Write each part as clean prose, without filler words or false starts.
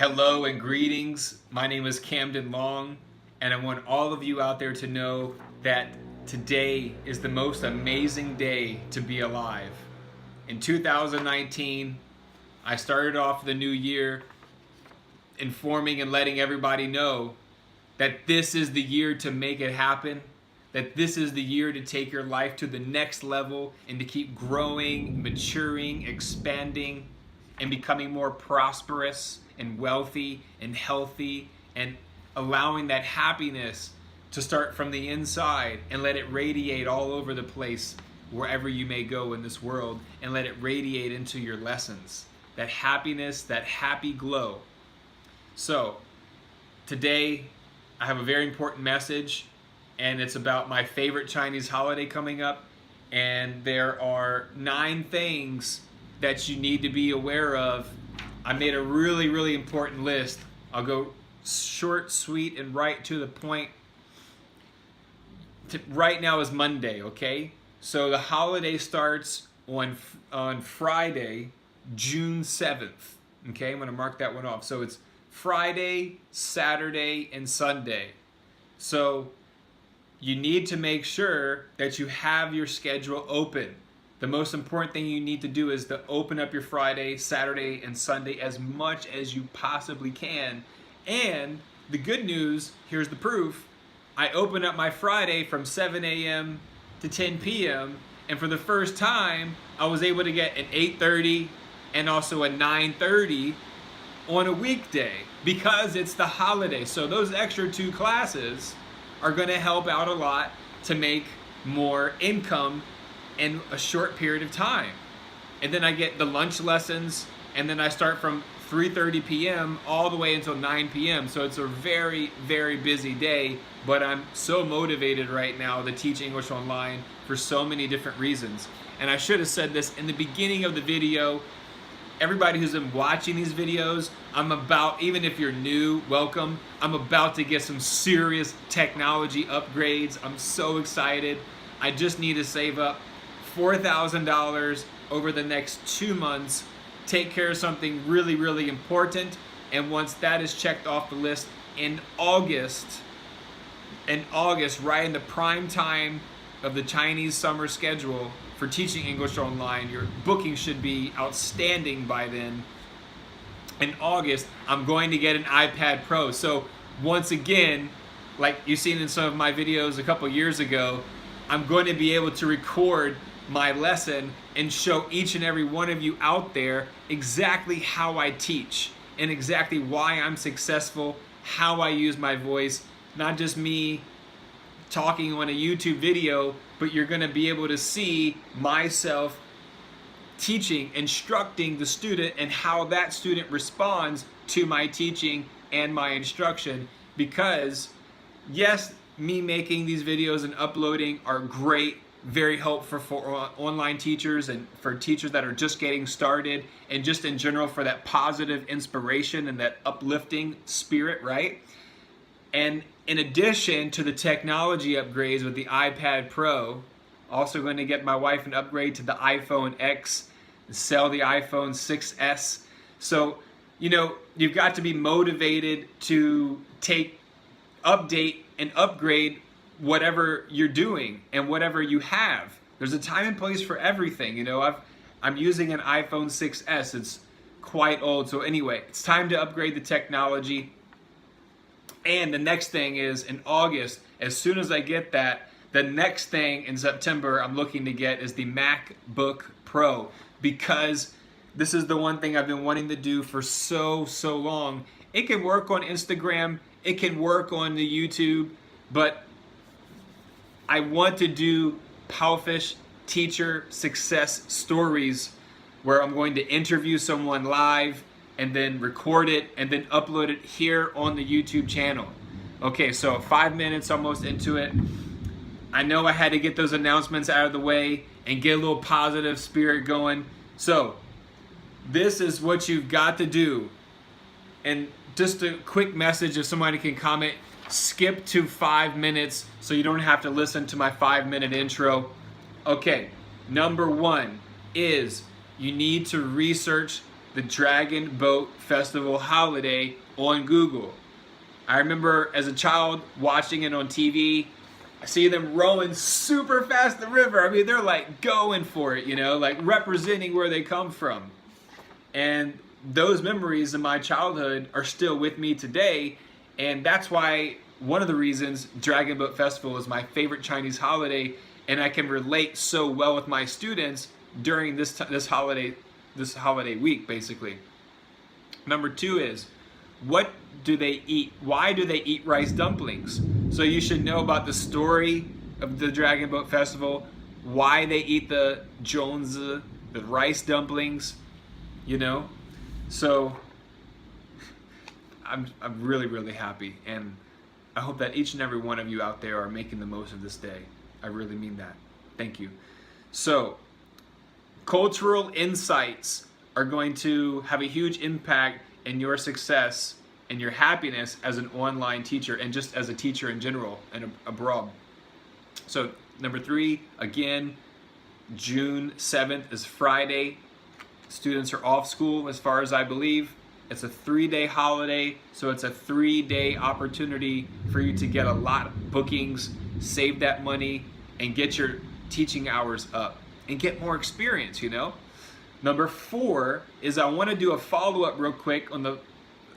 Hello and greetings. My name is Camden Long, and I want all of you out there to know that today is the most amazing day to be alive. In 2019, I started off the new year informing and letting everybody know that this is the year to make it happen, that this is the year to take your life to the next level and to keep growing, maturing, expanding, and becoming more prosperous and wealthy and healthy, and allowing that happiness to start from the inside and let it radiate all over the place wherever you may go in this world, and let it radiate into your lessons. That happiness, that happy glow. So today I have a very important message, and it's about my favorite Chinese holiday coming up, and there are 9 things that you need to be aware of. I made a really important list. I'll go short, sweet, and right to the point. Right now is Monday, okay? So the holiday starts on Friday, June 7th. Okay, I'm gonna mark that one off. So it's Friday, Saturday, and Sunday. So you need to make sure that you have your schedule open. The most important thing you need to do is to open up your Friday, Saturday, and Sunday as much as you possibly can. And the good news, here's the proof. I open up my Friday from 7 a.m. to 10 p.m. and for the first time, I was able to get an 8:30 and also a 9:30 on a weekday because it's the holiday. So those extra 2 classes are gonna help out a lot to make more income in a short period of time. And then I get the lunch lessons, and then I start from 3:30 p.m. all the way until 9 p.m. So it's a very busy day, but I'm so motivated right now to teach English online for so many different reasons. And I should have said this in the beginning of the video. Everybody who's been watching these videos, even if you're new, welcome. I'm about to get some serious technology upgrades. I'm so excited. I just need to save up $4,000 over the next 2 months, take care of something really important, and once that is checked off the list in August, right in the prime time of the Chinese summer schedule for teaching English online, your booking should be outstanding by then. In August, I'm going to get an iPad Pro. So once again, like you've seen in some of my videos a couple years ago, I'm going to be able to record my lesson and show each and every one of you out there exactly how I teach and exactly why I'm successful, how I use my voice, not just me talking on a YouTube video, but you're going to be able to see myself teaching, instructing the student, and how that student responds to my teaching and my instruction. Because yes, me making these videos and uploading are great, very helpful for online teachers and for teachers that are just getting started, and just in general for that positive inspiration and that uplifting spirit, right? And in addition to the technology upgrades with the iPad Pro, also going to get my wife an upgrade to the iPhone X, sell the iPhone 6S. So, you've got to be motivated to update and upgrade whatever you're doing and whatever you have. There's a time and place for everything. I'm using an iPhone 6S. It's quite old. So anyway, it's time to upgrade the technology. And the next thing is in August, as soon as I get that, the next thing in September I'm looking to get is the MacBook Pro, because this is the one thing I've been wanting to do for so long. It can work on Instagram, it can work on the YouTube, but I want to do Palfish teacher success stories where I'm going to interview someone live and then record it and then upload it here on the YouTube channel. Okay, so 5 minutes almost into it. I know I had to get those announcements out of the way and get a little positive spirit going. So this is what you've got to do. And just a quick message, if somebody can comment, skip to 5 minutes so you don't have to listen to my 5-minute intro. Okay, number 1 is you need to research the Dragon Boat Festival holiday on Google. I remember as a child watching it on TV. I see them rowing super fast the river. I mean, they're like going for it, you know, like representing where they come from. And those memories in my childhood are still with me today. And that's why one of the reasons Dragon Boat Festival is my favorite Chinese holiday, and I can relate so well with my students during this holiday week, basically. Number 2 is, what do they eat? Why do they eat rice dumplings? So you should know about the story of the Dragon Boat Festival, why they eat the zhongzi, the rice dumplings, you know. So I'm really, really happy, and I hope that each and every one of you out there are making the most of this day. I really mean that. Thank you. So, cultural insights are going to have a huge impact in your success and your happiness as an online teacher, and just as a teacher in general and abroad. So, number 3, again, June 7th is Friday. Students are off school as far as I believe. It's a 3-day holiday, so it's a 3-day opportunity for you to get a lot of bookings, save that money, and get your teaching hours up and get more experience, you know? Number 4 is I want to do a follow-up real quick on I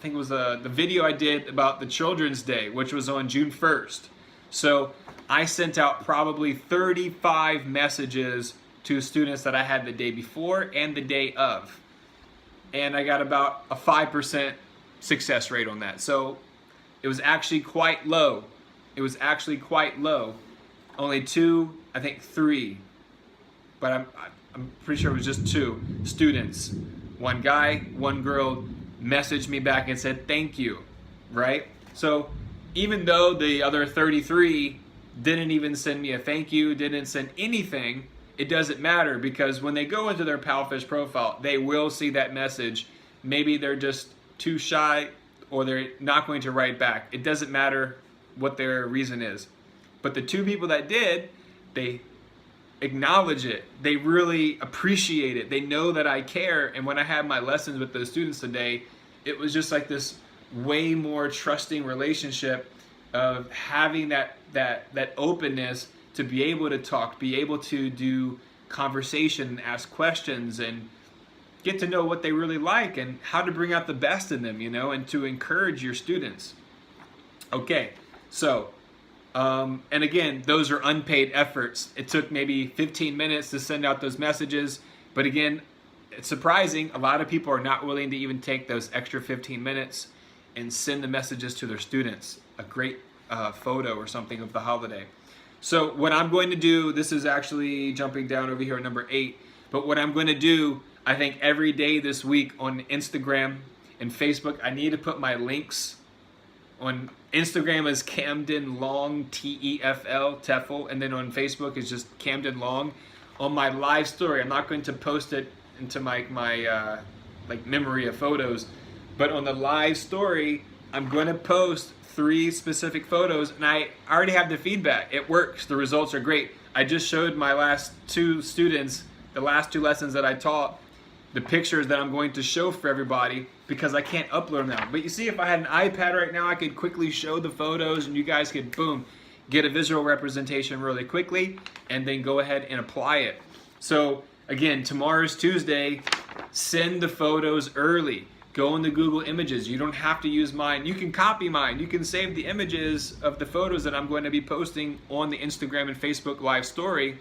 think it was the video I did about the Children's Day, which was on June 1st. So I sent out probably 35 messages to students that I had the day before and the day of. And I got about a 5% success rate on that. So it was actually quite low. Only 2, I think 3, but I'm pretty sure it was just 2 students. One guy, one girl messaged me back and said thank you, right? So even though the other 33 didn't even send me a thank you, didn't send anything, it doesn't matter, because when they go into their Palfish profile, they will see that message. Maybe they're just too shy, or they're not going to write back. It doesn't matter what their reason is. But the 2 people that did, they acknowledge it. They really appreciate it. They know that I care. And when I had my lessons with those students today, it was just like this way more trusting relationship of having that openness to be able to talk, be able to do conversation, ask questions, and get to know what they really like and how to bring out the best in them, you know, and to encourage your students. Okay, so, and again, those are unpaid efforts. It took maybe 15 minutes to send out those messages, but again, it's surprising, a lot of people are not willing to even take those extra 15 minutes and send the messages to their students, a great photo or something of the holiday. So what I'm going to do, this is actually jumping down over here at number 8, but what I'm going to do, I think every day this week on Instagram and Facebook, I need to put my links. On Instagram is Camden Long, TEFL, and then on Facebook is just Camden Long. On my live story, I'm not going to post it into my like memory of photos, but on the live story, I'm going to post 3 specific photos, and I already have the feedback. It works. The results are great. I just showed my last 2 students, the last 2 lessons that I taught, the pictures that I'm going to show for everybody, because I can't upload them now. But you see, if I had an iPad right now, I could quickly show the photos and you guys could, boom, get a visual representation really quickly and then go ahead and apply it. So again, tomorrow's Tuesday. Send the photos early. Go into Google Images. You don't have to use mine. You can copy mine. You can save the images of the photos that I'm going to be posting on the Instagram and Facebook live story,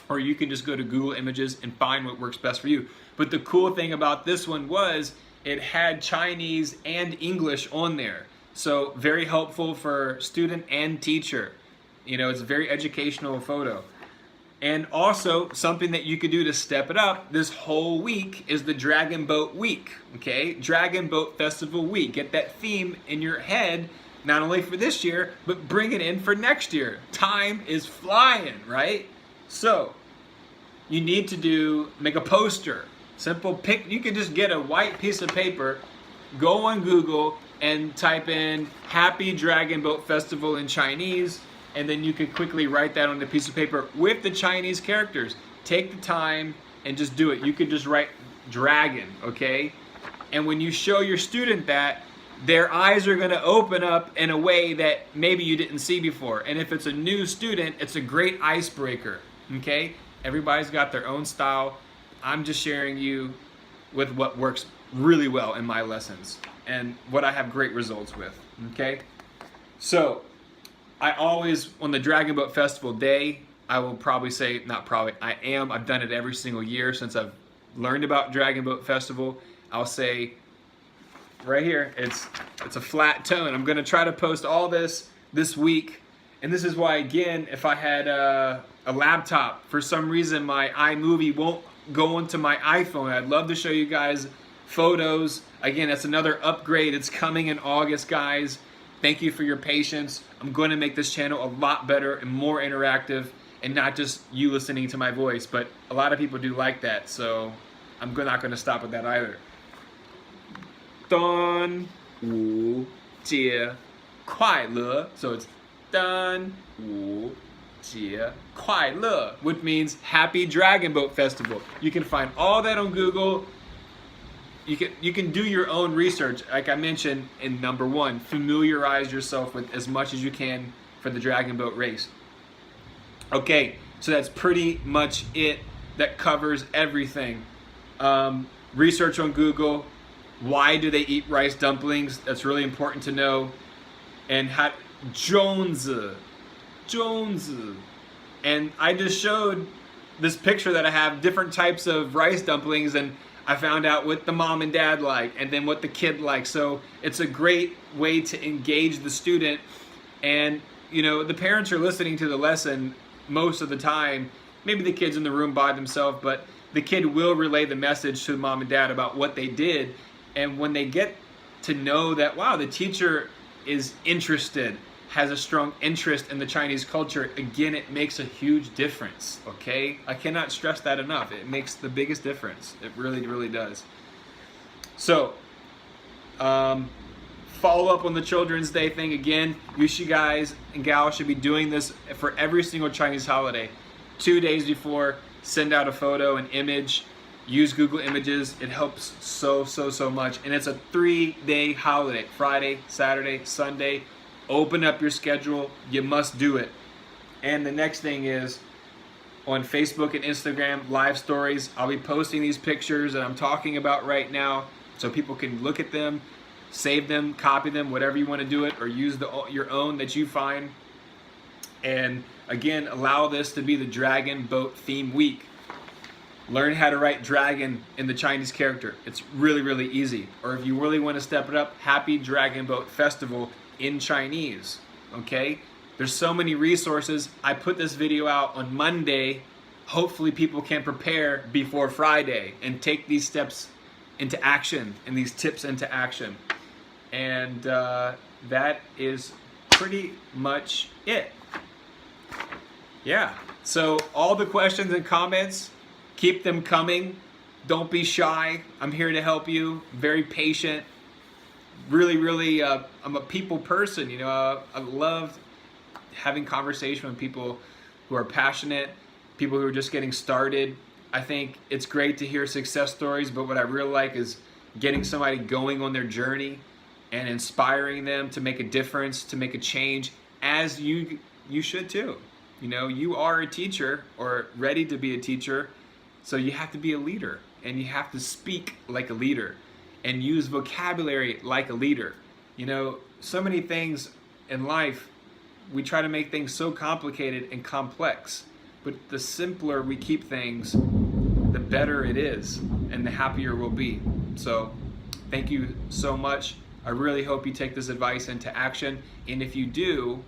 or you can just go to Google Images and find what works best for you. But the cool thing about this one was it had Chinese and English on there. So very helpful for student and teacher. You know, it's a very educational photo. And also, something that you could do to step it up this whole week is the Dragon Boat Week, okay? Dragon Boat Festival Week. Get that theme in your head, not only for this year, but bring it in for next year. Time is flying, right? So, you need to make a poster. Simple pick, you can just get a white piece of paper, go on Google, and type in Happy Dragon Boat Festival in Chinese, and then you could quickly write that on the piece of paper with the Chinese characters. Take the time and just do it. You could just write dragon, okay? And when you show your student that, their eyes are going to open up in a way that maybe you didn't see before. And if it's a new student, it's a great icebreaker, okay? Everybody's got their own style. I'm just sharing you with what works really well in my lessons and what I have great results with, okay? So I always, on the Dragon Boat Festival day, I will probably say, not probably, I've done it every single year since I've learned about Dragon Boat Festival. I'll say right here, it's a flat tone. I'm gonna try to post all this week. And this is why, again, if I had a laptop, for some reason my iMovie won't go into my iPhone. I'd love to show you guys photos. Again, that's another upgrade. It's coming in August, guys. Thank you for your patience. I'm going to make this channel a lot better and more interactive, and not just you listening to my voice, but a lot of people do like that, so I'm not going to stop at that either. 端午节快乐. So it's 端午节快乐, which means Happy Dragon Boat Festival. You can find all that on Google. You can do your own research. Like I mentioned in number 1, familiarize yourself with as much as you can for the Dragon Boat race. Okay, so that's pretty much it. That covers everything. Research on Google. Why do they eat rice dumplings? That's really important to know. And how Jones. And I just showed this picture that I have different types of rice dumplings, and I found out what the mom and dad like and then what the kid likes. So it's a great way to engage the student. And you know, the parents are listening to the lesson most of the time. Maybe the kid's in the room by themselves, but the kid will relay the message to the mom and dad about what they did. And when they get to know that, wow, the teacher is interested, has a strong interest in the Chinese culture, again, it makes a huge difference, okay? I cannot stress that enough. It makes the biggest difference. It really, really does. So, follow up on the Children's Day thing. Again, you guys and gals should be doing this for every single Chinese holiday. 2 days before, send out a photo, an image. Use Google Images. It helps so much. And it's a 3-day holiday. Friday, Saturday, Sunday. Open up your schedule. You must do it. And the next thing is, on Facebook and Instagram, live stories. I'll be posting these pictures that I'm talking about right now so people can look at them, save them, copy them, whatever you want to do it, or use your own that you find. And again, allow this to be the Dragon Boat Theme Week. Learn how to write dragon in the Chinese character. It's really, really easy. Or if you really want to step it up, Happy Dragon Boat Festival in Chinese, okay? There's so many resources. I put this video out on Monday. Hopefully people can prepare before Friday and take these steps into action and these tips into action. And that is pretty much it. Yeah, so all the questions and comments, keep them coming. Don't be shy. I'm here to help you. Very patient. Really, I'm a people person. You know, I love having conversation with people who are passionate, people who are just getting started. I think it's great to hear success stories, but what I really like is getting somebody going on their journey and inspiring them to make a difference, to make a change, as you should too. You know, you are a teacher or ready to be a teacher, so you have to be a leader, and you have to speak like a leader and use vocabulary like a leader. You know, so many things in life, we try to make things so complicated and complex, but the simpler we keep things, the better it is and the happier we'll be. So thank you so much. I really hope you take this advice into action, and if you do,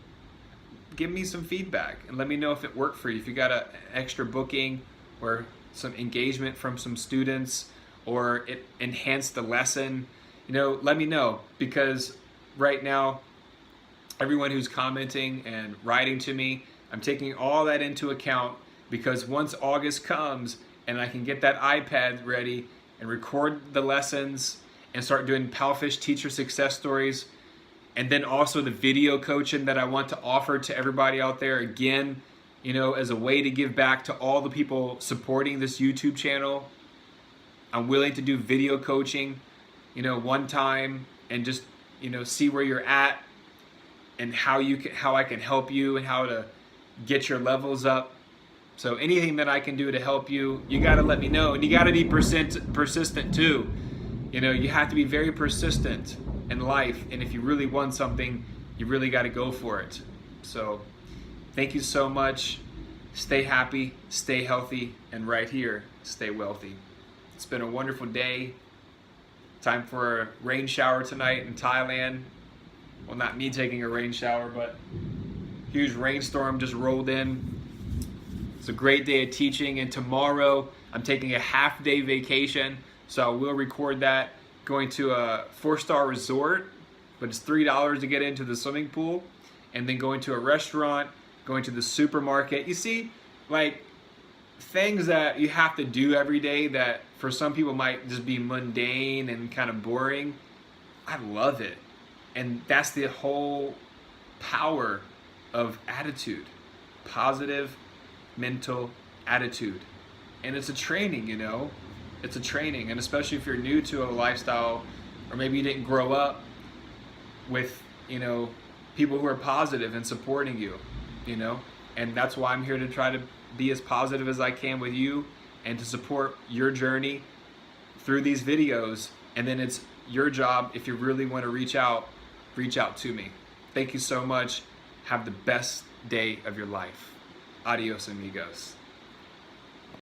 give me some feedback and let me know if it worked for you. If you got an extra booking or some engagement from some students, or it enhanced the lesson, you know, let me know, because right now, everyone who's commenting and writing to me, I'm taking all that into account, because once August comes and I can get that iPad ready and record the lessons and start doing Palfish teacher success stories, and then also the video coaching that I want to offer to everybody out there, again, you know, as a way to give back to all the people supporting this YouTube channel. I'm willing to do video coaching, one time, and just, see where you're at and how I can help you and how to get your levels up. So anything that I can do to help you, you got to let me know. And you got to be persistent too. You have to be very persistent in life. And if you really want something, you really got to go for it. So thank you so much. Stay happy, stay healthy, and right here, stay wealthy. It's been a wonderful day. Time for a rain shower tonight in Thailand. Well, not me taking a rain shower, but huge rainstorm just rolled in. It's a great day of teaching, and tomorrow I'm taking a half-day vacation, so I will record that. Going to a 4-star resort, but it's $3 to get into the swimming pool, and then going to a restaurant, going to the supermarket. You see, like, things that you have to do every day that for some people might just be mundane and kind of boring. I love it. And that's the whole power of attitude. Positive mental attitude. And it's a training, It's a training. And especially if you're new to a lifestyle, or maybe you didn't grow up with, people who are positive and supporting you, And that's why I'm here to try to be as positive as I can with you and to support your journey through these videos. And then it's your job, if you really want to reach out to me. Thank you so much. Have the best day of your life. Adios, amigos.